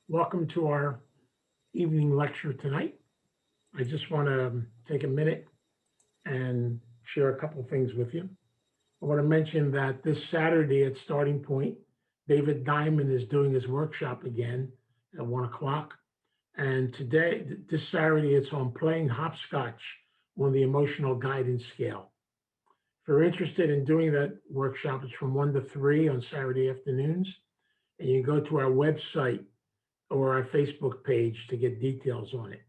Welcome to our evening lecture tonight. I just want to take a minute and share a couple of things with you. I want to mention that this Saturday at Starting Point, David Diamond is doing his workshop again at 1 o'clock. And this Saturday, it's on playing hopscotch on the emotional guidance scale. If you're interested in doing that workshop, it's from 1 to 3 on Saturday afternoons. And you can go to our website or our Facebook page to get details on it.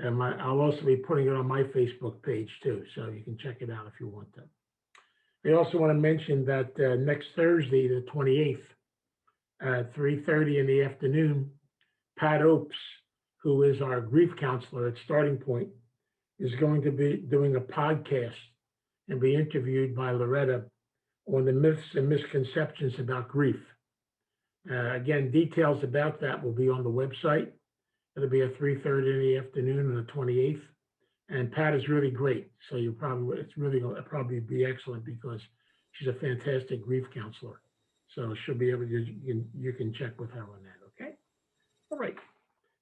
And I'll also be putting it on my Facebook page too, so you can check it out if you want to. I also want to mention that next Thursday, the 28th, at 3:30 in the afternoon, Pat Opes, who is our grief counselor at Starting Point, is going to be doing a podcast and be interviewed by Loretta on the myths and misconceptions about grief. Again, details about that will be on the website. It'll be at 3:30 in the afternoon on the 28th. And Pat is really great. So it's really going to probably be excellent because she's a fantastic grief counselor. So she'll be able to, you can check with her on that, okay? All right.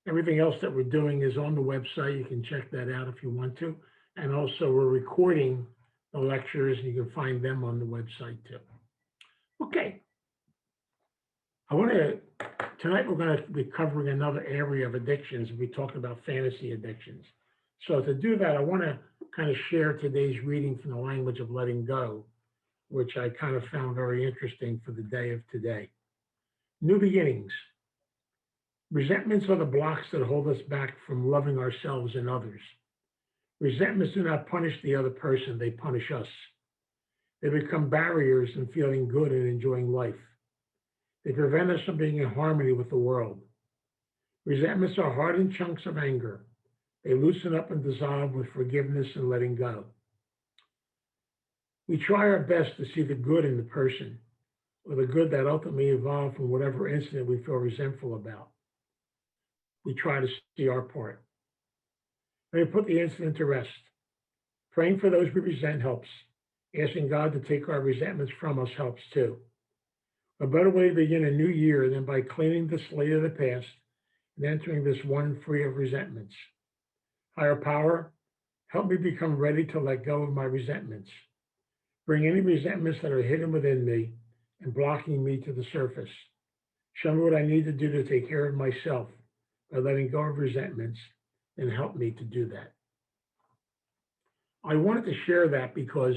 Everything else that we're doing is on the website. You can check that out if you want to. And also we're recording the lectures and you can find them on the website too. Okay. Tonight we're going to be covering another area of addictions. We talked about fantasy addictions. So to do that, I want to kind of share today's reading from the language of letting go, which I kind of found very interesting for the day of today. New beginnings. Resentments are the blocks that hold us back from loving ourselves and others. Resentments do not punish the other person, they punish us. They become barriers in feeling good and enjoying life. They prevent us from being in harmony with the world. Resentments are hardened chunks of anger. They loosen up and dissolve with forgiveness and letting go. We try our best to see the good in the person, or the good that ultimately evolved from whatever incident we feel resentful about. We try to see our part. Let me put the incident to rest. Praying for those we resent helps. Asking God to take our resentments from us helps too. A better way to begin a new year than by cleaning the slate of the past and entering this one free of resentments. Higher power, help me become ready to let go of my resentments. Bring any resentments that are hidden within me and blocking me to the surface. Show me what I need to do to take care of myself by letting go of resentments, and help me to do that. I wanted to share that because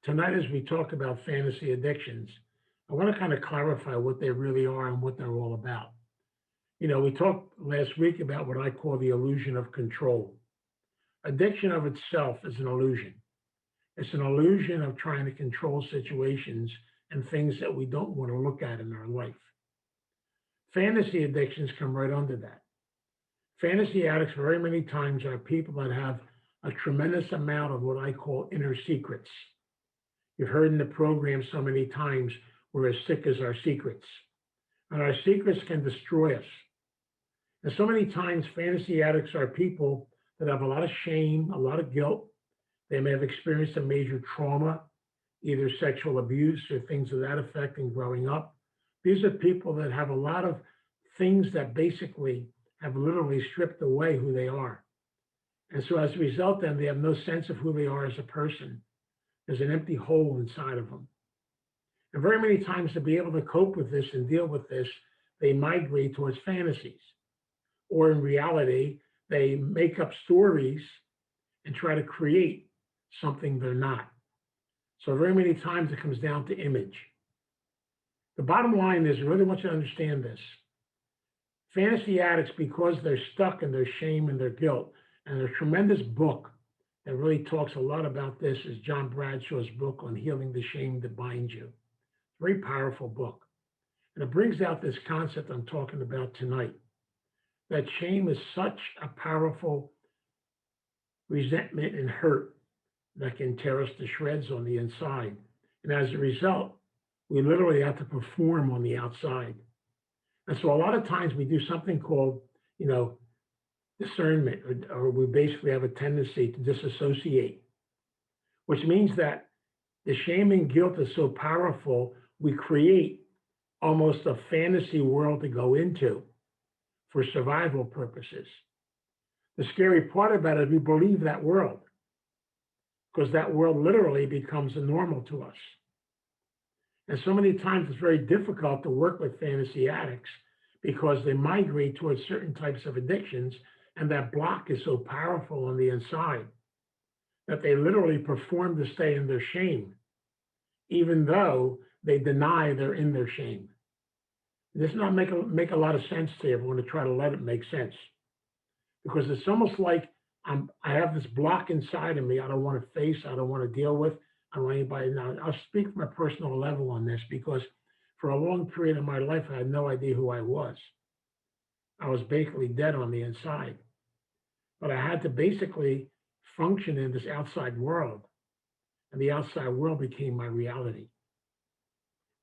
tonight, as we talk about fantasy addictions, I want to kind of clarify what they really are and what they're all about. You know, we talked last week about what I call the illusion of control. Addiction of itself is an illusion. It's an illusion of trying to control situations and things that we don't want to look at in our life. Fantasy addictions come right under that. Fantasy addicts very many times are people that have a tremendous amount of what I call inner secrets. You've heard in the program so many times, we're as sick as our secrets. And our secrets can destroy us. And so many times, fantasy addicts are people that have a lot of shame, a lot of guilt. They may have experienced a major trauma, either sexual abuse or things of that effect in growing up. These are people that have a lot of things that basically have literally stripped away who they are. And so as a result, then they have no sense of who they are as a person. There's an empty hole inside of them. And very many times to be able to cope with this and deal with this, they migrate towards fantasies. Or in reality, they make up stories and try to create something they're not. So very many times it comes down to image. The bottom line is, I really want you to understand this. Fantasy addicts, because they're stuck in their shame and their guilt, and there's a tremendous book that really talks a lot about this is John Bradshaw's book on healing the shame that binds you. Very powerful book. And it brings out this concept I'm talking about tonight, that shame is such a powerful resentment and hurt that can tear us to shreds on the inside. And as a result, we literally have to perform on the outside. And so a lot of times we do something called, discernment, or we basically have a tendency to disassociate, which means that the shame and guilt is so powerful, we create almost a fantasy world to go into for survival purposes. The scary part about it is we believe that world because that world literally becomes the normal to us. And so many times it's very difficult to work with fantasy addicts because they migrate towards certain types of addictions, and that block is so powerful on the inside that they literally perform to stay in their shame, even though they deny they're in their shame. This does not make a lot of sense to you. I want to try to let it make sense because it's almost like I have this block inside of me I don't want to face, I don't want to deal with. I don't want anybody. Now, I'll speak from a personal level on this because for a long period of my life, I had no idea who I was. I was basically dead on the inside, but I had to basically function in this outside world, and the outside world became my reality.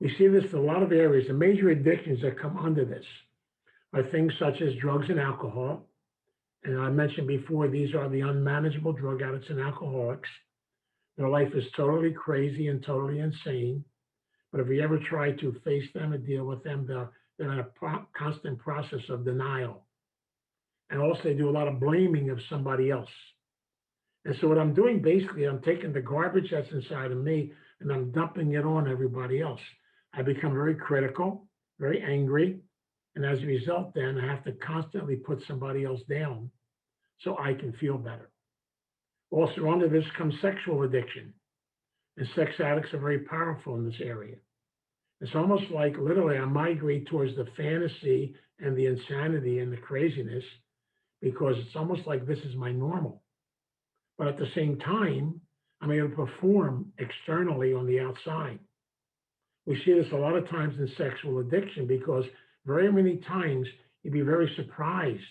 We see this in a lot of areas. The major addictions that come under this are things such as drugs and alcohol. And I mentioned before, these are the unmanageable drug addicts and alcoholics. Their life is totally crazy and totally insane. But if you ever try to face them and deal with them, they're in a constant process of denial. And also, they do a lot of blaming of somebody else. And so, what I'm doing basically, I'm taking the garbage that's inside of me and I'm dumping it on everybody else. I become very critical, very angry. And as a result, then I have to constantly put somebody else down so I can feel better. Also, under this comes sexual addiction. And sex addicts are very powerful in this area. It's almost like literally I migrate towards the fantasy and the insanity and the craziness because it's almost like this is my normal. But at the same time, I'm able to perform externally on the outside. We see this a lot of times in sexual addiction because very many times you'd be very surprised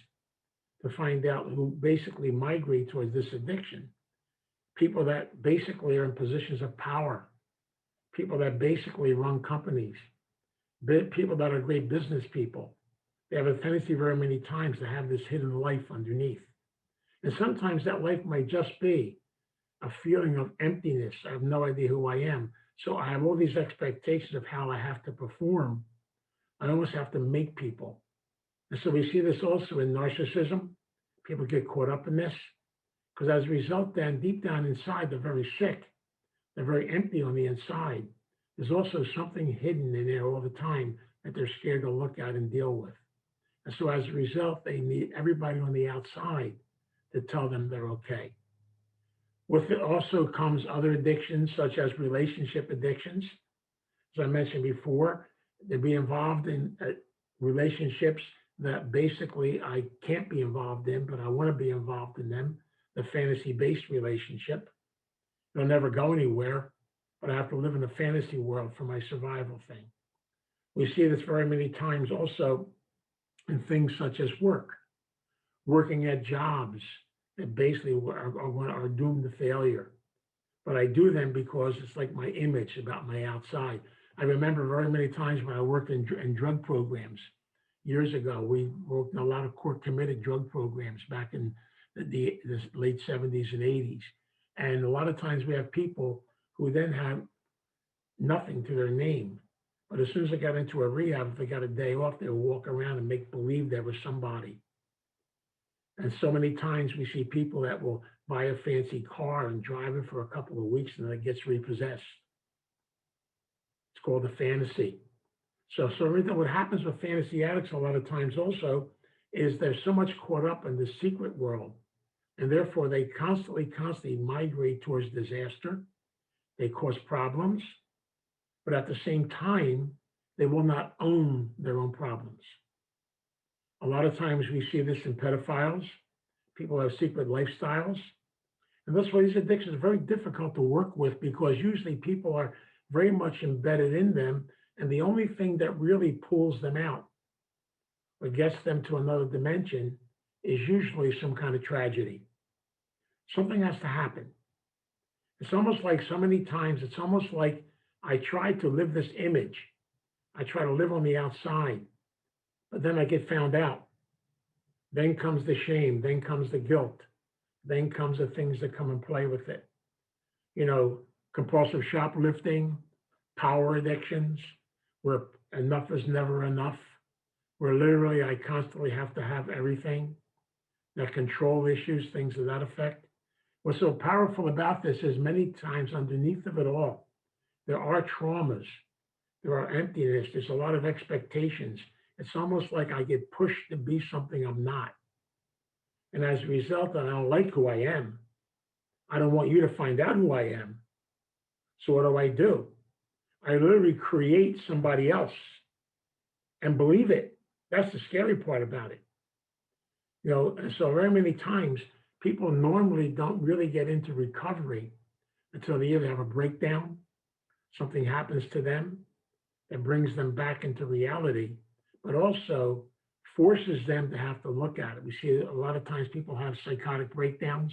to find out who basically migrate towards this addiction. People that basically are in positions of power, people that basically run companies, people that are great business people. They have a tendency very many times to have this hidden life underneath. And sometimes that life might just be a feeling of emptiness. I have no idea who I am. So I have all these expectations of how I have to perform. I almost have to make people. And so we see this also in narcissism. People get caught up in this because as a result, then deep down inside, they're very sick. They're very empty on the inside. There's also something hidden in there all the time that they're scared to look at and deal with. And so as a result, they need everybody on the outside to tell them they're okay. With it also comes other addictions, such as relationship addictions. As I mentioned before, they be involved in relationships that basically I can't be involved in, but I want to be involved in them, the fantasy-based relationship. They'll never go anywhere, but I have to live in a fantasy world for my survival thing. We see this very many times also in things such as working at jobs that basically are doomed to failure. But I do them because it's like my image about my outside. I remember very many times when I worked in drug programs years ago. We worked in a lot of court-committed drug programs back in the late 70s and 80s. And a lot of times we have people who then have nothing to their name. But as soon as they got into a rehab, if they got a day off, they would walk around and make believe they were somebody. And so many times we see people that will buy a fancy car and drive it for a couple of weeks and then it gets repossessed. It's called a fantasy. So everything, what happens with fantasy addicts a lot of times also is they're so much caught up in the secret world. And therefore they constantly migrate towards disaster. They cause problems, but at the same time, they will not own their own problems. A lot of times we see this in pedophiles. People have secret lifestyles. And that's why these addictions are very difficult to work with because usually people are very much embedded in them. And the only thing that really pulls them out or gets them to another dimension is usually some kind of tragedy. Something has to happen. It's almost like so many times, it's almost like I try to live this image. I try to live on the outside, but then I get found out. Then comes the shame, then comes the guilt, then comes the things that come and play with it. You know, compulsive shoplifting, power addictions, where enough is never enough. where literally I constantly have to have everything, that control issues, things of that effect. What's so powerful about this is many times underneath of it all, there are traumas, there are emptiness, there's a lot of expectations. It's almost like I get pushed to be something I'm not. And as a result, I don't like who I am. I don't want you to find out who I am. So what do? I literally create somebody else and believe it. That's the scary part about it. And so very many times people normally don't really get into recovery until they either have a breakdown, something happens to them that brings them back into reality, but also forces them to have to look at it. We see a lot of times people have psychotic breakdowns.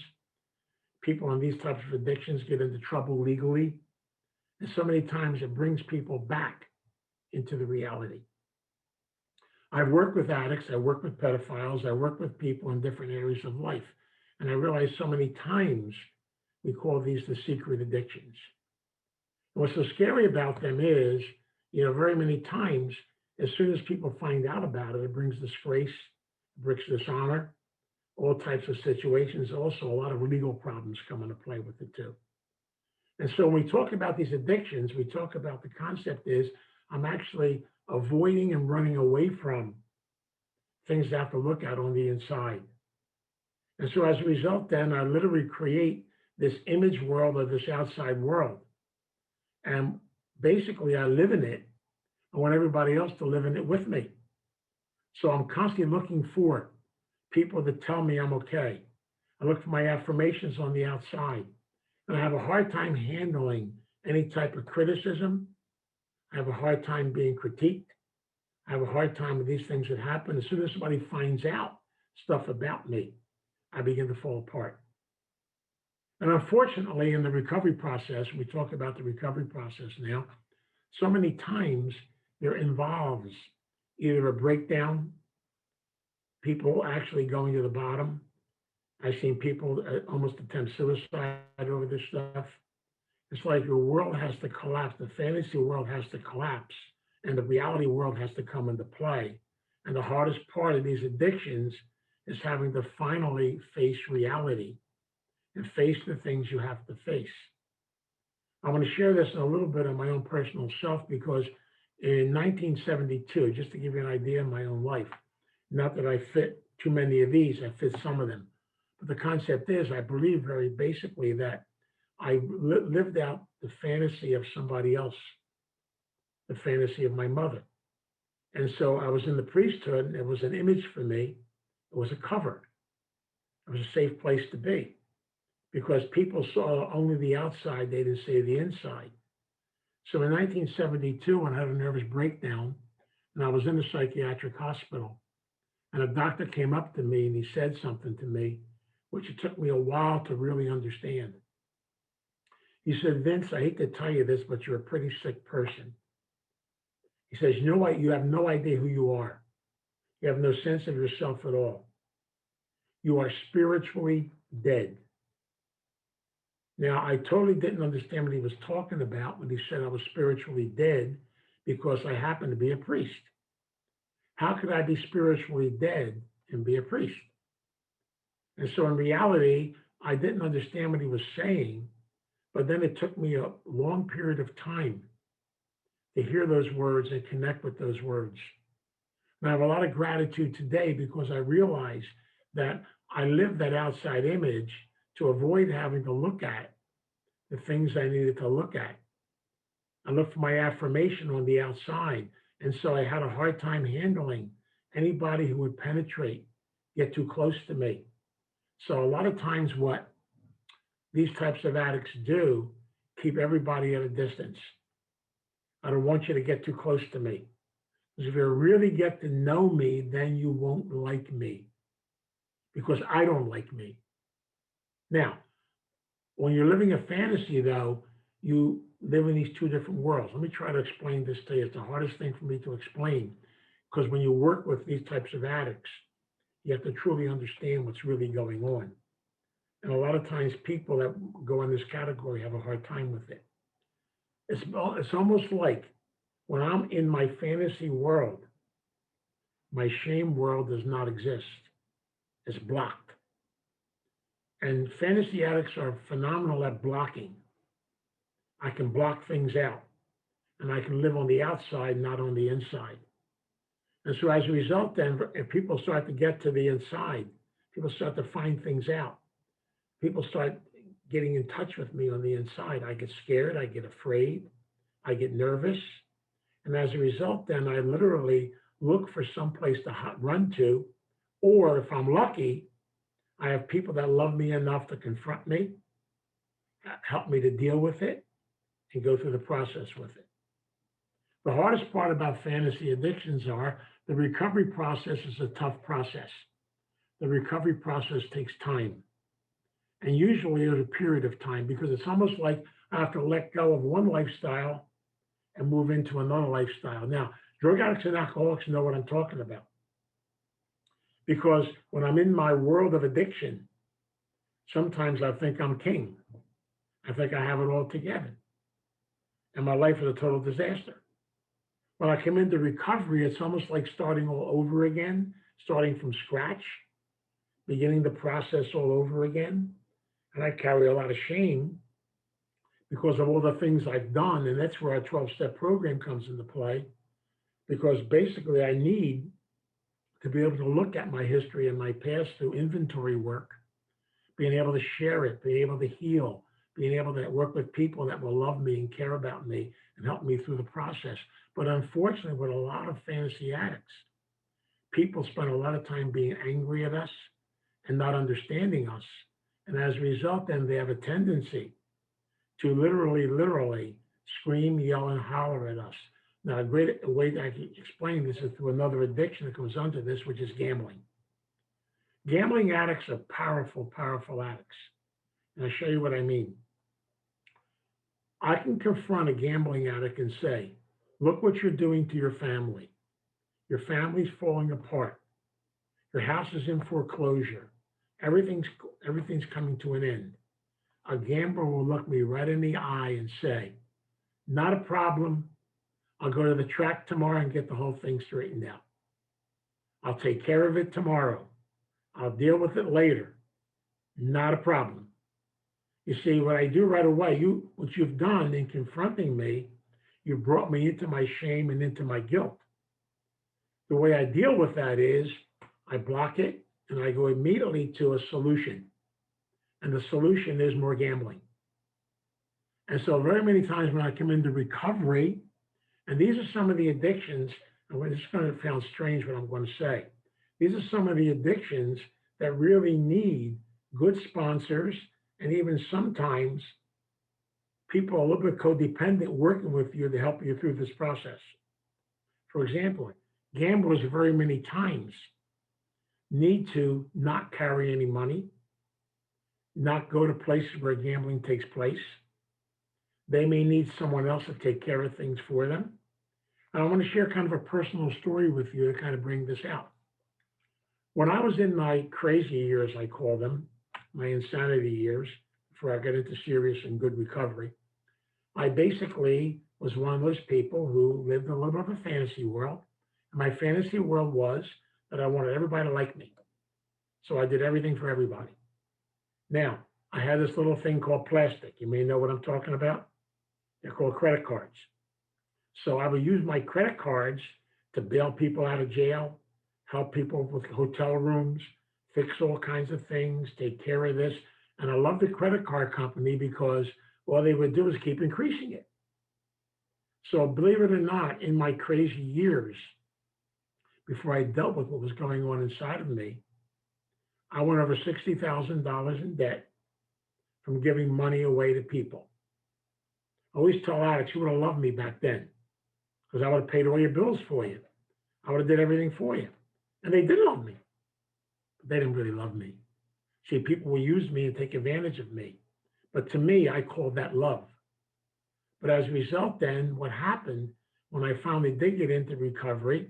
People on these types of addictions get into trouble legally. And so many times it brings people back into the reality. I've worked with addicts, I work with pedophiles, I work with people in different areas of life. And I realize so many times we call these the secret addictions. And what's so scary about them is, very many times, as soon as people find out about it, it brings disgrace, it brings dishonor, all types of situations. Also, a lot of legal problems come into play with it too. And so when we talk about these addictions, we talk about the concept is I'm actually avoiding and running away from things I have to look at on the inside. And so as a result, then I literally create this image world or this outside world. And basically I live in it. I want everybody else to live in it with me. So I'm constantly looking for people to tell me I'm okay. I look for my affirmations on the outside. And I have a hard time handling any type of criticism. I have a hard time being critiqued. I have a hard time with these things that happen. As soon as somebody finds out stuff about me, I begin to fall apart. And unfortunately, in the recovery process, we talk about the recovery process now, so many times there involves either a breakdown, people actually going to the bottom. I've seen people almost attempt suicide over this stuff. It's like your world has to collapse. The fantasy world has to collapse and the reality world has to come into play. And the hardest part of these addictions is having to finally face reality and face the things you have to face. I want to share this in a little bit of my own personal self because in 1972, just to give you an idea of my own life, not that I fit too many of these, I fit some of them. But the concept is, I believe very basically that I lived out the fantasy of somebody else, the fantasy of my mother. And so I was in the priesthood, and it was an image for me. It was a cover. It was a safe place to be because people saw only the outside, they didn't see the inside. So in 1972, when I had a nervous breakdown, and I was in a psychiatric hospital, and a doctor came up to me and he said something to me, which it took me a while to really understand. He said, Vince, I hate to tell you this, but you're a pretty sick person. He says, you know what? You have no idea who you are. You have no sense of yourself at all. You are spiritually dead. Now, I totally didn't understand what he was talking about when he said I was spiritually dead because I happen to be a priest. How could I be spiritually dead and be a priest? And so in reality, I didn't understand what he was saying, but then it took me a long period of time to hear those words and connect with those words. And I have a lot of gratitude today because I realize that I lived that outside image to avoid having to look at the things I needed to look at. I looked for my affirmation on the outside. And so I had a hard time handling anybody who would penetrate, get too close to me. So a lot of times what these types of addicts do, keep everybody at a distance. I don't want you to get too close to me. Because if you really get to know me, then you won't like me because I don't like me. Now, when you're living a fantasy, though, you live in these two different worlds. Let me try to explain this to you. It's the hardest thing for me to explain because when you work with these types of addicts, you have to truly understand what's really going on. And a lot of times people that go in this category have a hard time with it. It's almost like when I'm in my fantasy world, My shame world does not exist. It's blocked. And fantasy addicts are phenomenal at blocking. I can block things out, and I can live on the outside, not on the inside. And so as a result, then, if people start to get to the inside, people start to find things out. People start getting in touch with me on the inside. I get scared, I get afraid, I get nervous. And as a result, then I literally look for some place to run to. Or if I'm lucky, I have people that love me enough to confront me, help me to deal with it, and go through the process with it. The hardest part about fantasy addictions are the recovery process is a tough process. The recovery process takes time. And usually there's a period of time because it's almost like I have to let go of one lifestyle and move into another lifestyle. Now, drug addicts and alcoholics know what I'm talking about because when I'm in my world of addiction, sometimes I think I'm king. I think I have it all together. And my life is a total disaster. When I come into recovery, it's almost like starting all over again, starting from scratch, beginning the process all over again. And I carry a lot of shame because of all the things I've done. And that's where our 12-step program comes into play, because basically I need to be able to look at my history and my past through inventory work, being able to share it, being able to heal, being able to work with people that will love me and care about me and help me through the process. But unfortunately, with a lot of fantasy addicts, people spend a lot of time being angry at us and not understanding us. And as a result, then they have a tendency to literally scream, yell, and holler at us. Now, a great way that I can explain this is through another addiction that comes under this, which is gambling. Gambling addicts are powerful, powerful addicts. And I'll show you what I mean. I can confront a gambling addict and say, look what you're doing to your family. Your family's falling apart. Your house is in foreclosure. Everything's coming to an end. A gambler will look me right in the eye and say, not a problem. I'll go to the track tomorrow and get the whole thing straightened out. I'll take care of it tomorrow. I'll deal with it later. Not a problem. You see, what I do right away, what you've done in confronting me, you brought me into my shame and into my guilt. The way I deal with that is I block it and I go immediately to a solution. And the solution is more gambling. And so very many times when I come into recovery, and these are some of the addictions, and it's going to sound strange what I'm going to say. These are some of the addictions that really need good sponsors and even sometimes people a little bit codependent working with you to help you through this process. For example, gamblers very many times need to not carry any money, not go to places where gambling takes place. They may need someone else to take care of things for them. And I want to share kind of a personal story with you to kind of bring this out. When I was in my crazy years, I call them, my insanity years, before I got into serious and good recovery, I basically was one of those people who lived in a little bit of a fantasy world. And my fantasy world was that I wanted everybody to like me. So I did everything for everybody. Now, I had this little thing called plastic. You may know what I'm talking about. They're called credit cards. So I would use my credit cards to bail people out of jail, help people with hotel rooms, fix all kinds of things, take care of this. And I love the credit card company because all they would do is keep increasing it. So believe it or not, in my crazy years, before I dealt with what was going on inside of me, I went over $60,000 in debt from giving money away to people. I always tell addicts, you would have loved me back then because I would have paid all your bills for you. I would have did everything for you. And they did love me, but they didn't really love me. See, people will use me and take advantage of me. But to me, I call that love. But as a result, then what happened when I finally did get into recovery,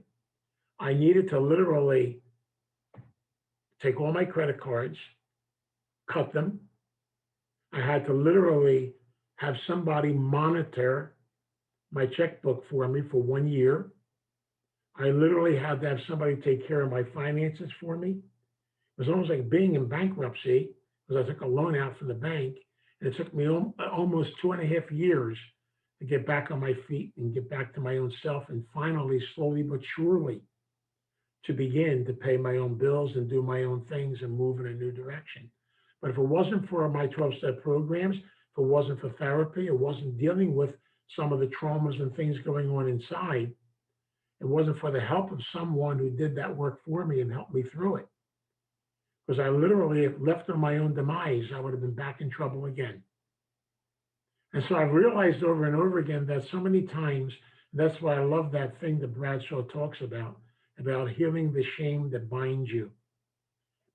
I needed to literally take all my credit cards, cut them. I had to literally have somebody monitor my checkbook for me for 1 year. I literally had to have somebody take care of my finances for me. It was almost like being in bankruptcy because I took a loan out from the bank. And it took me almost 2.5 years to get back on my feet and get back to my own self. And finally, slowly but surely, to begin to pay my own bills and do my own things and move in a new direction. But if it wasn't for my 12-step programs, if it wasn't for therapy, it wasn't dealing with some of the traumas and things going on inside, it wasn't for the help of someone who did that work for me and helped me through it. Because I literally, if left on my own demise, I would have been back in trouble again. And so I've realized over and over again that so many times, that's why I love that thing that Bradshaw talks about healing the shame that binds you.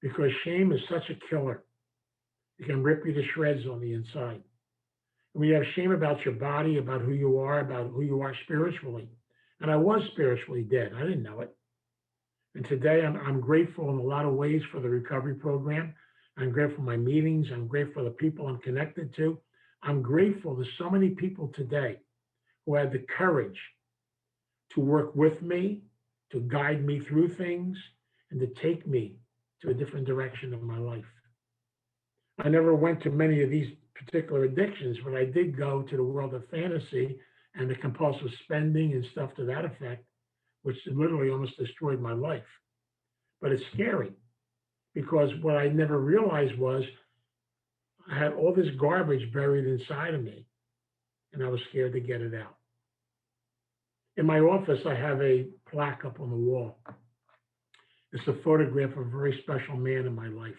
Because shame is such a killer. It can rip you to shreds on the inside. And when you have shame about your body, about who you are spiritually. And I was spiritually dead. I didn't know it. And today I'm grateful in a lot of ways for the recovery program. I'm grateful for my meetings. I'm grateful for the people I'm connected to. I'm grateful to so many people today who had the courage to work with me, to guide me through things, and to take me to a different direction of my life. I never went to many of these particular addictions, but I did go to the world of fantasy and the compulsive spending and stuff to that effect, which literally almost destroyed my life. But it's scary because what I never realized was I had all this garbage buried inside of me, and I was scared to get it out. In my office, I have a plaque up on the wall. It's a photograph of a very special man in my life.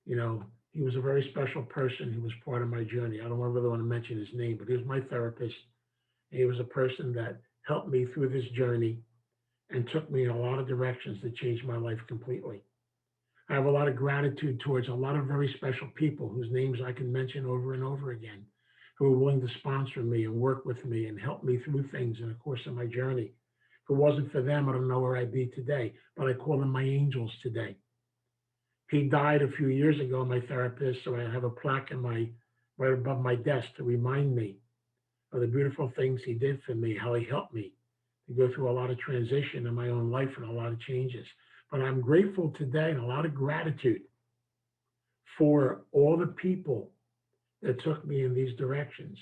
You know, he was a very special person. He was part of my journey. I don't really want to mention his name, but he was my therapist. He was a person that helped me through this journey and took me in a lot of directions that changed my life completely. I have a lot of gratitude towards a lot of very special people whose names I can mention over and over again, who are willing to sponsor me and work with me and help me through things in the course of my journey. If it wasn't for them, I don't know where I'd be today, but I call them my angels today. He died a few years ago, my therapist, so I have a plaque right above my desk to remind me of the beautiful things he did for me, how he helped me to go through a lot of transition in my own life and a lot of changes. But I'm grateful today and a lot of gratitude for all the people that took me in these directions,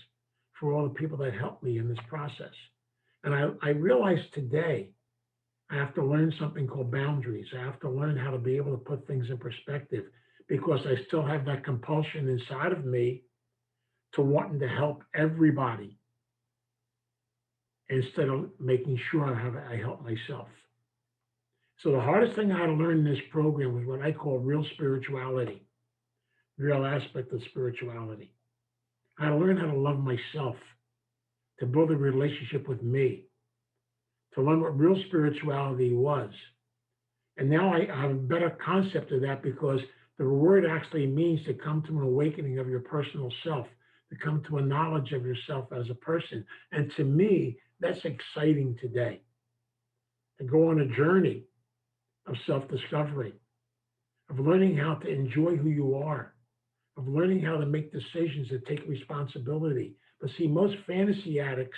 for all the people that helped me in this process. And I realized today I have to learn something called boundaries. I have to learn how to be able to put things in perspective because I still have that compulsion inside of me to wanting to help everybody instead of making sure I help myself. So the hardest thing I had to learn in this program was what I call real spirituality, real aspect of spirituality. I had to learn how to love myself, to build a relationship with me, to learn what real spirituality was. And now I have a better concept of that because the word actually means to come to an awakening of your personal self, to come to a knowledge of yourself as a person. And to me, that's exciting today, to go on a journey of self-discovery, of learning how to enjoy who you are, of learning how to make decisions that take responsibility. But see, most fantasy addicts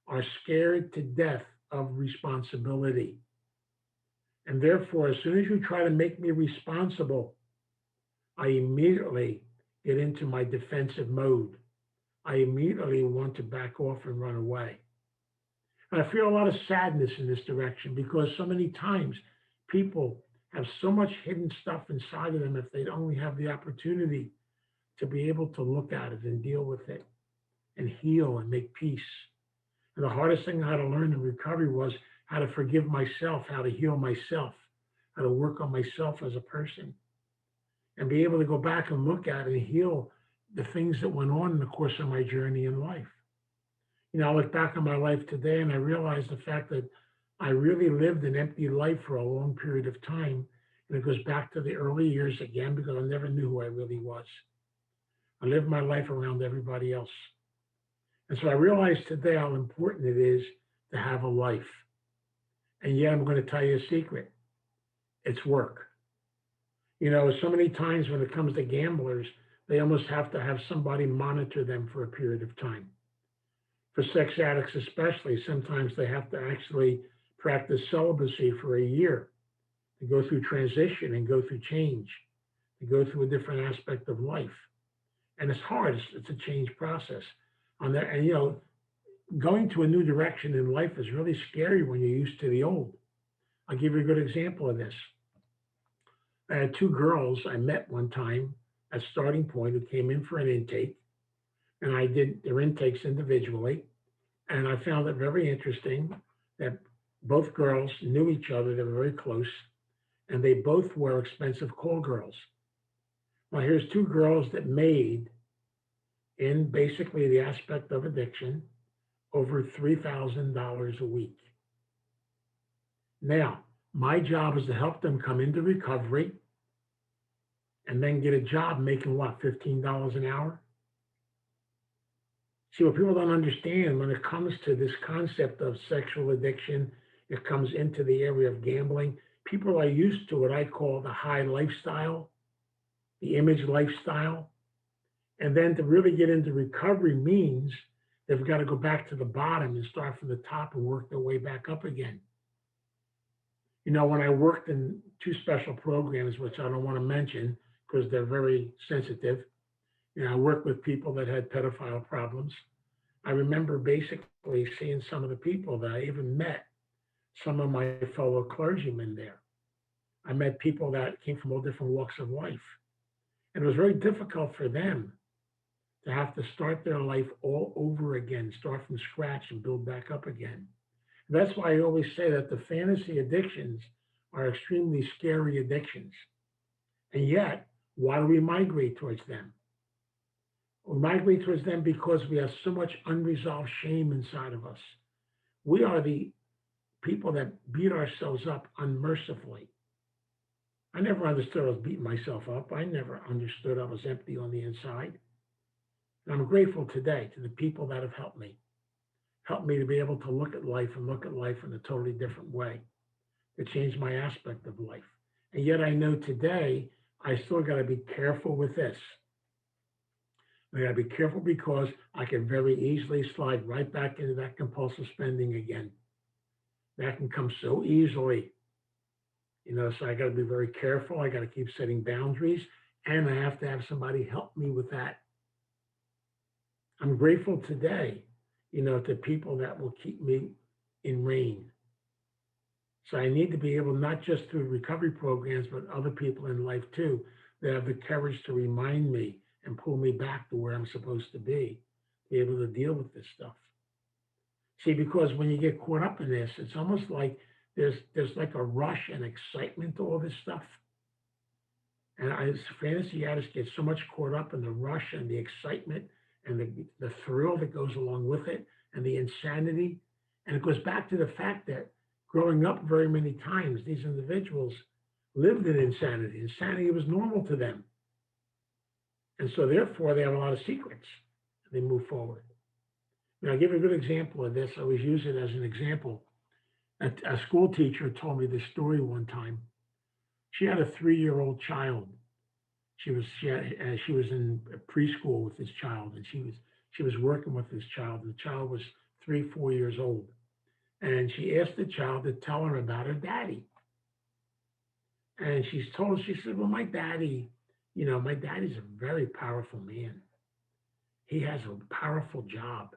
are scared to death of responsibility. And therefore, as soon as you try to make me responsible, I immediately get into my defensive mode. I immediately want to back off and run away. And I feel a lot of sadness in this direction because so many times people have so much hidden stuff inside of them if they'd only have the opportunity to be able to look at it and deal with it and heal and make peace. And the hardest thing I had to learn in recovery was how to forgive myself, how to heal myself, how to work on myself as a person, and be able to go back and look at it and heal the things that went on in the course of my journey in life. You know, I look back on my life today and I realize the fact that I really lived an empty life for a long period of time. And it goes back to the early years again, because I never knew who I really was. I lived my life around everybody else. And so I realized today how important it is to have a life. And yet I'm going to tell you a secret. It's work. You know, so many times when it comes to gamblers, they almost have to have somebody monitor them for a period of time. For sex addicts especially, sometimes they have to actually practice celibacy for a year, to go through transition and go through change, to go through a different aspect of life. And it's hard. It's a change process. On that, and going to a new direction in life is really scary when you're used to the old. I'll give you a good example of this. I had two girls I met one time at Starting Point who came in for an intake, and I did their intakes individually. And I found it very interesting that both girls knew each other. They were very close, and they both were expensive call girls. Well, here's two girls that made, in basically the aspect of addiction, over $3,000 a week. Now, my job is to help them come into recovery and then get a job making what, $15 an hour? See, what people don't understand when it comes to this concept of sexual addiction, it comes into the area of gambling. People are used to what I call the high lifestyle, the image lifestyle. And then to really get into recovery means they've got to go back to the bottom and start from the top and work their way back up again. When I worked in two special programs, which I don't want to mention because they're very sensitive, I worked with people that had pedophile problems. I remember basically seeing some of the people that I even met, some of my fellow clergymen there. I met people that came from all different walks of life. And it was very difficult for them to have to start their life all over again, start from scratch and build back up again. That's why I always say that the fantasy addictions are extremely scary addictions. And yet, why do we migrate towards them? We migrate towards them because we have so much unresolved shame inside of us. We are the people that beat ourselves up unmercifully. I never understood I was beating myself up. I never understood I was empty on the inside. And I'm grateful today to the people that have helped me to be able to look at life in a totally different way, to change my aspect of life. And yet I know today I still got to be careful with this. I got to be careful because I can very easily slide right back into that compulsive spending again. That can come so easily. So I got to be very careful. I got to keep setting boundaries, and I have to have somebody help me with that. I'm grateful today, to people that will keep me in rein. So I need to be able, not just through recovery programs, but other people in life too, that have the courage to remind me and pull me back to where I'm supposed to be able to deal with this stuff. See, because when you get caught up in this, it's almost like there's like a rush and excitement to all this stuff. And as fantasy addicts get so much caught up in the rush and the excitement and the thrill that goes along with it and the insanity. And it goes back to the fact that growing up very many times, these individuals lived in insanity. Insanity was normal to them. And so therefore they have a lot of secrets and they move forward. Now, I'll give you a good example of this. I always use it as an example. A school teacher told me this story one time. She had a 3-year-old child. She was in preschool with this child, and she was working with this child. The child was 3-4 years old, and she asked the child to tell her about her daddy. And she said, "Well, my daddy's a very powerful man. He has a powerful job.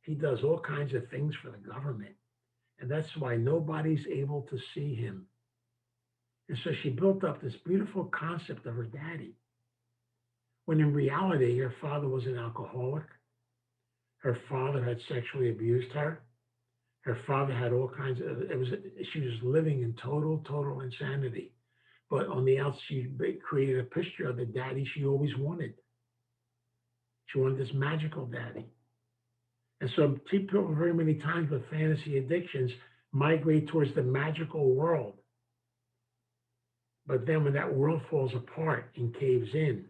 He does all kinds of things for the government. And that's why nobody's able to see him." And so she built up this beautiful concept of her daddy, when in reality, her father was an alcoholic. Her father had sexually abused her. Her father had all kinds of, she was living in total insanity. But on the outside, she created a picture of the daddy she always wanted. She wanted this magical daddy. And so people very many times with fantasy addictions migrate towards the magical world. But then when that world falls apart and caves in,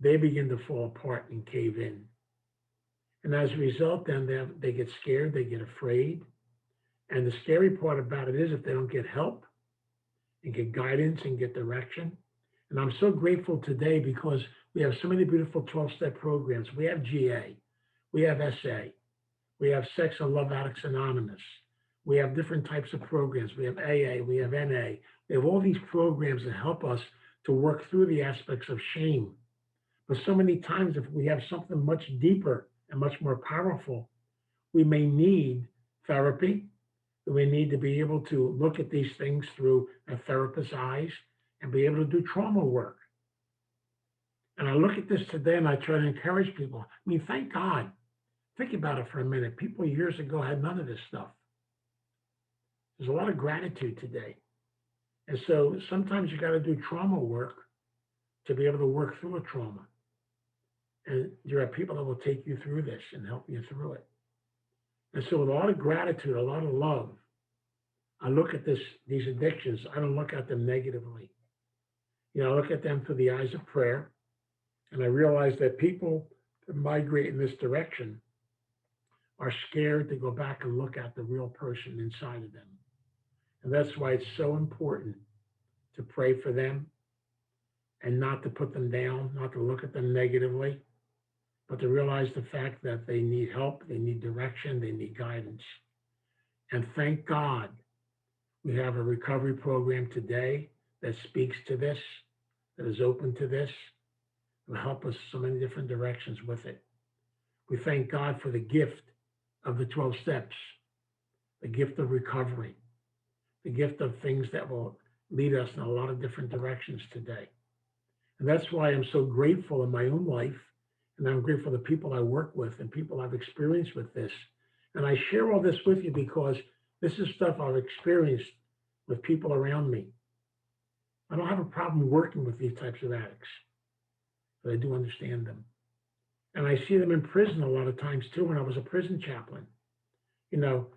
they begin to fall apart and cave in. And as a result, then they get scared, they get afraid. And the scary part about it is if they don't get help and get guidance and get direction. And I'm so grateful today because we have so many beautiful 12-step programs. We have GA, we have SA, we have Sex and Love Addicts Anonymous, We have different types of programs. We have AA, we have NA. We have all these programs that help us to work through the aspects of shame. But so many times, if we have something much deeper and much more powerful, we may need therapy. We need to be able to look at these things through a therapist's eyes and be able to do trauma work. And I look at this today and I try to encourage people. I mean, thank God. Think about it for a minute. People years ago had none of this stuff. There's a lot of gratitude today. And so sometimes you got to do trauma work to be able to work through a trauma. And there are people that will take you through this and help you through it. And so with a lot of gratitude, a lot of love, I look at these addictions. I don't look at them negatively. I look at them through the eyes of prayer. And I realize that people that migrate in this direction are scared to go back and look at the real person inside of them. And that's why it's so important to pray for them and not to put them down, not to look at them negatively, but to realize the fact that they need help, they need direction, they need guidance. And thank God we have a recovery program today that speaks to this, that is open to this, will help us so many different directions with it. We thank God for the gift of the 12 steps, the gift of recovery, the gift of things that will lead us in a lot of different directions today. And that's why I'm so grateful in my own life. And I'm grateful for the people I work with and people I've experienced with this. And I share all this with you because this is stuff I've experienced with people around me. I don't have a problem working with these types of addicts, but I do understand them. And I see them in prison a lot of times too. When I was a prison chaplain, I'll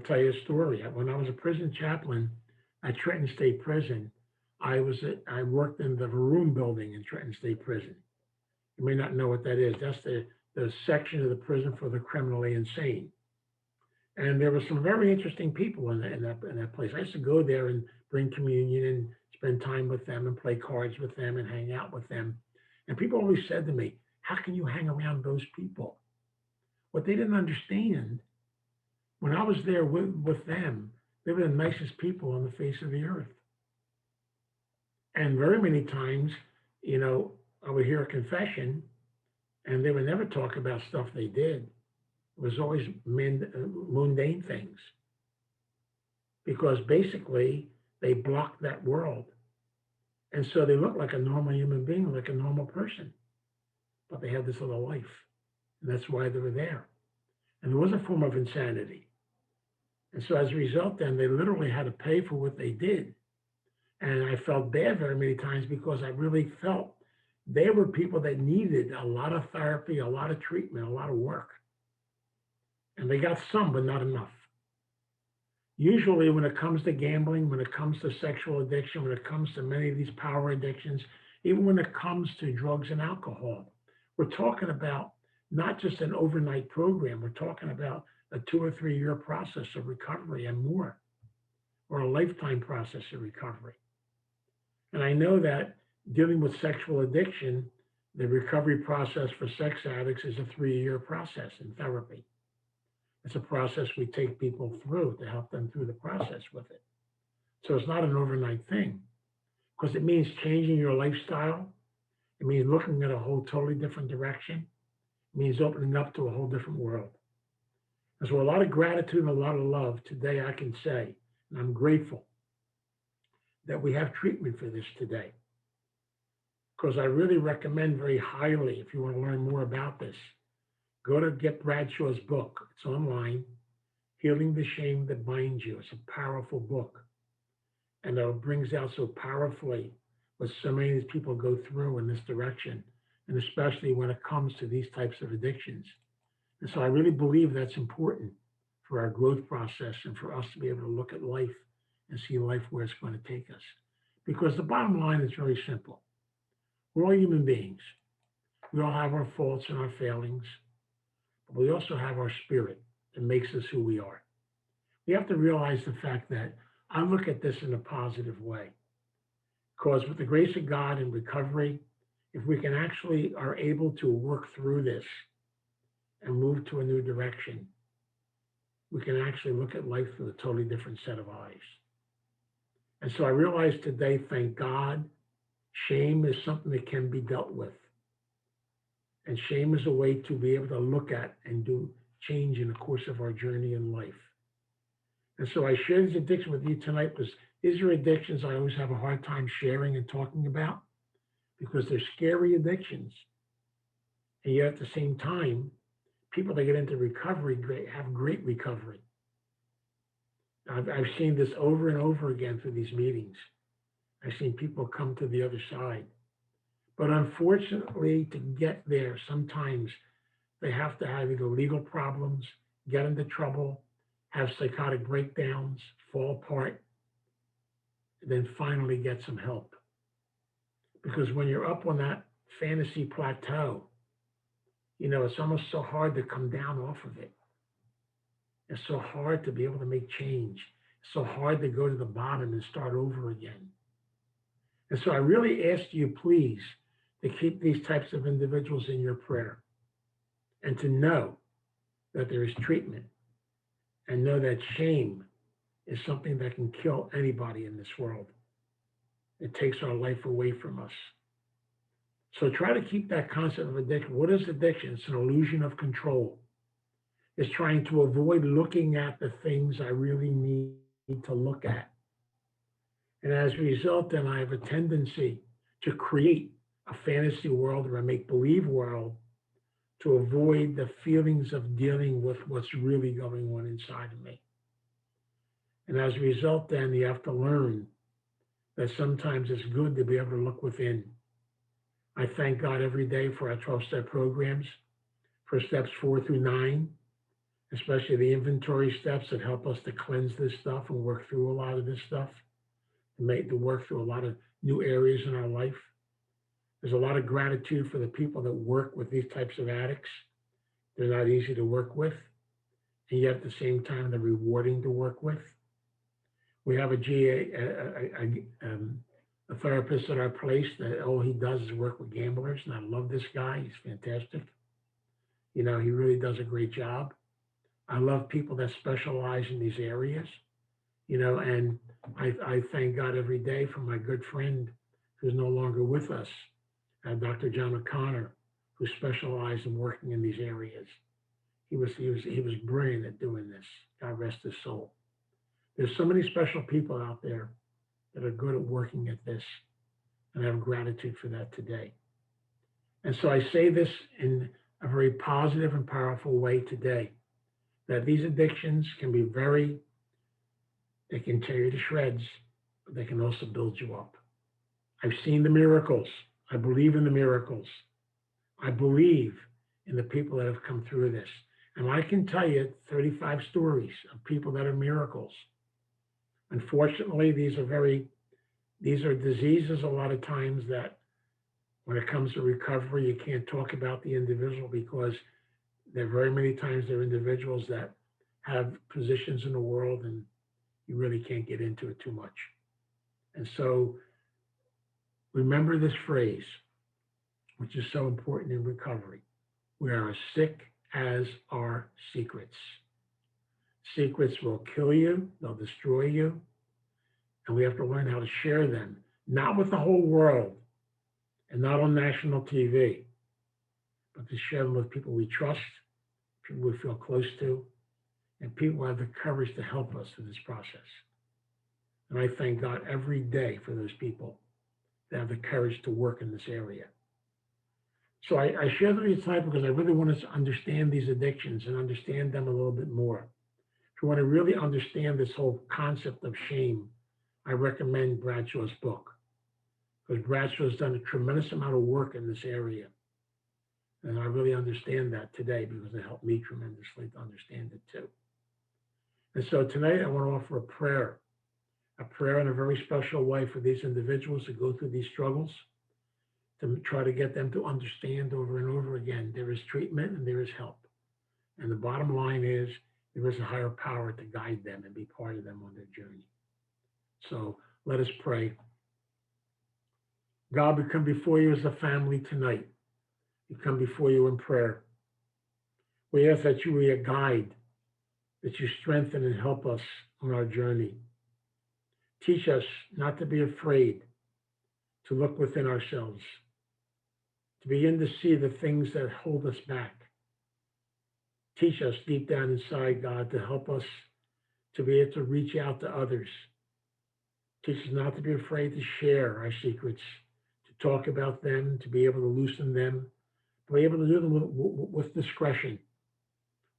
tell you a story. When I was a prison chaplain at Trenton State Prison, I worked in the room building in Trenton State Prison. You may not know what that is. That's the section of the prison for the criminally insane. And there were some very interesting people in that place. I used to go there and bring communion and spend time with them and play cards with them and hang out with them. And people always said to me, how can you hang around those people? What they didn't understand, when I was there with them, they were the nicest people on the face of the earth. And very many times, I would hear a confession and they would never talk about stuff they did. It was always mundane things because basically they blocked that world. And so they looked like a normal human being, like a normal person, but they had this little life. And that's why they were there. And there was a form of insanity. And so as a result, then they literally had to pay for what they did. And I felt bad very many times because I really felt they were people that needed a lot of therapy, a lot of treatment, a lot of work. And they got some, but not enough. Usually when it comes to gambling, when it comes to sexual addiction, when it comes to many of these power addictions, even when it comes to drugs and alcohol, we're talking about not just an overnight program. We're talking about a 2 or 3 year process of recovery and more, or a lifetime process of recovery. And I know that dealing with sexual addiction, the recovery process for sex addicts is a 3-year process in therapy. It's a process we take people through to help them through the process with it. So it's not an overnight thing because it means changing your lifestyle. It means looking at a whole totally different direction. It means opening up to a whole different world. And so a lot of gratitude and a lot of love today, I can say, and I'm grateful that we have treatment for this today. Because I really recommend very highly, if you want to learn more about this, go to get Bradshaw's book. It's online, Healing the Shame That Binds You. It's a powerful book. And it brings out so powerfully what so many of these people go through in this direction, and especially when it comes to these types of addictions. And so I really believe that's important for our growth process and for us to be able to look at life and see life where it's going to take us. Because the bottom line is very simple. We're all human beings. We all have our faults and our failings, but we also have our spirit that makes us who we are. We have to realize the fact that I look at this in a positive way, because with the grace of God and recovery, if we can actually are able to work through this and move to a new direction, we can actually look at life through a totally different set of eyes. And so I realized today, thank God, shame is something that can be dealt with. And shame is a way to be able to look at and do change in the course of our journey in life. And so I share this addiction with you tonight because these are addictions I always have a hard time sharing and talking about because they're scary addictions. And yet at the same time, people that get into recovery have great recovery. I've seen this over and over again through these meetings. I've seen people come to the other side. But unfortunately, to get there, sometimes they have to have either legal problems, get into trouble, have psychotic breakdowns, fall apart, and then finally get some help. Because when you're up on that fantasy plateau, it's almost so hard to come down off of it. It's so hard to be able to make change. It's so hard to go to the bottom and start over again. And so I really ask you, please, to keep these types of individuals in your prayer and to know that there is treatment and know that shame is something that can kill anybody in this world. It takes our life away from us. So try to keep that concept of addiction. What is addiction? It's an illusion of control. It's trying to avoid looking at the things I really need to look at. And as a result, then I have a tendency to create a fantasy world or a make-believe world to avoid the feelings of dealing with what's really going on inside of me. And as a result, then you have to learn that sometimes it's good to be able to look within. I thank God every day for our 12-step programs, for steps 4 through 9, especially the inventory steps that help us to cleanse this stuff and work through a lot of this stuff, to work through a lot of new areas in our life. There's a lot of gratitude for the people that work with these types of addicts. They're not easy to work with, and yet at the same time, they're rewarding to work with. We have a therapist at our place that all he does is work with gamblers, and I love this guy. He's fantastic. He really does a great job. I love people that specialize in these areas, and I thank God every day for my good friend who's no longer with us, Dr. John O'Connor, who specialized in working in these areas. He was brilliant at doing this. God rest his soul. There's so many special people out there that are good at working at this, and I have gratitude for that today. And so I say this in a very positive and powerful way today, that these addictions can be they can tear you to shreds, but they can also build you up. I've seen the miracles. I believe in the miracles. I believe in the people that have come through this. And I can tell you 35 stories of people that are miracles. Unfortunately, these are diseases a lot of times that when it comes to recovery, you can't talk about the individual because there are very many times there are individuals that have positions in the world and you really can't get into it too much. And so remember this phrase, which is so important in recovery. We are as sick as our secrets. Secrets will kill you, they'll destroy you, and we have to learn how to share them, not with the whole world and not on national TV, but to share them with people we trust, people we feel close to, and people who have the courage to help us through this process. And I thank God every day for those people that have the courage to work in this area. So I share them tonight because I really want us to understand these addictions and understand them a little bit more. If you want to really understand this whole concept of shame, I recommend Bradshaw's book, because Bradshaw has done a tremendous amount of work in this area. And I really understand that today because it helped me tremendously to understand it too. And so tonight I want to offer a prayer in a very special way for these individuals who go through these struggles, to try to get them to understand over and over again, there is treatment and there is help. And the bottom line is there is a higher power to guide them and be part of them on their journey. So let us pray. God, we come before you as a family tonight. We come before you in prayer. We ask that you be a guide that you strengthen and help us on our journey. Teach us not to be afraid to look within ourselves, to begin to see the things that hold us back. Teach us deep down inside, God, to help us to be able to reach out to others. Teach us not to be afraid to share our secrets, to talk about them, to be able to loosen them, to be able to do them with discretion,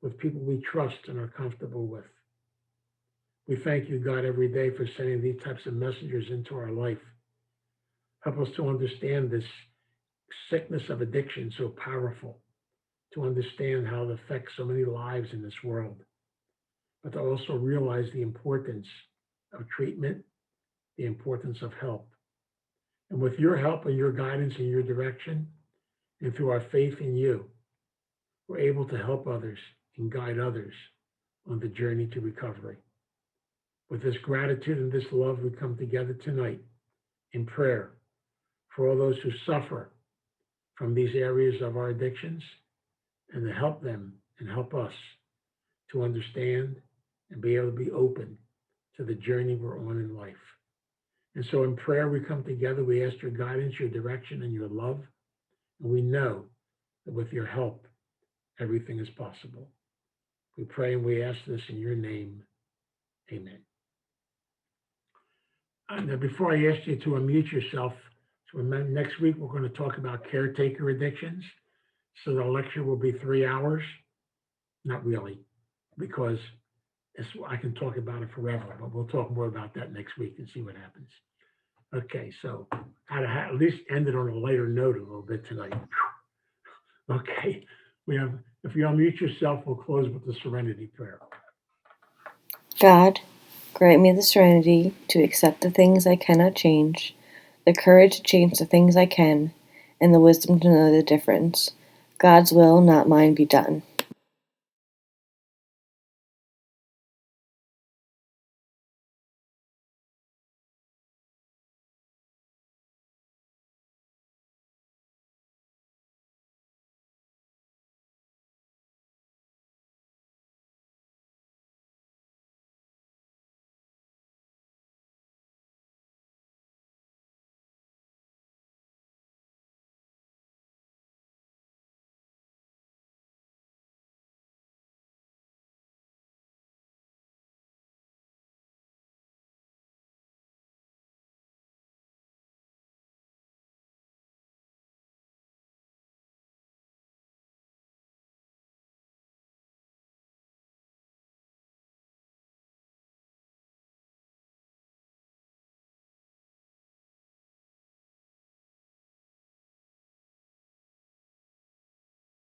with people we trust and are comfortable with. We thank you, God, every day for sending these types of messengers into our life. Help us to understand this sickness of addiction so powerful, to understand how it affects so many lives in this world, but to also realize the importance of treatment, the importance of help. And with your help and your guidance and your direction, and through our faith in you, we're able to help others and guide others on the journey to recovery. With this gratitude and this love, we come together tonight in prayer for all those who suffer from these areas of our addictions, and to help them and help us to understand and be able to be open to the journey we're on in life. And so in prayer, we come together, we ask your guidance, your direction, and your love. And we know that with your help, everything is possible. We pray and we ask this in your name. Amen. Now, before I ask you to unmute yourself, so remember, next week we're going to talk about caretaker addictions. So the lecture will be 3 hours. Not really, because I can talk about it forever, but we'll talk more about that next week and see what happens. Okay, so I'd at least end it on a lighter note a little bit tonight. Okay, if you unmute yourself, we'll close with the serenity prayer. God, grant me the serenity to accept the things I cannot change, the courage to change the things I can, and the wisdom to know the difference. God's will, not mine, be done.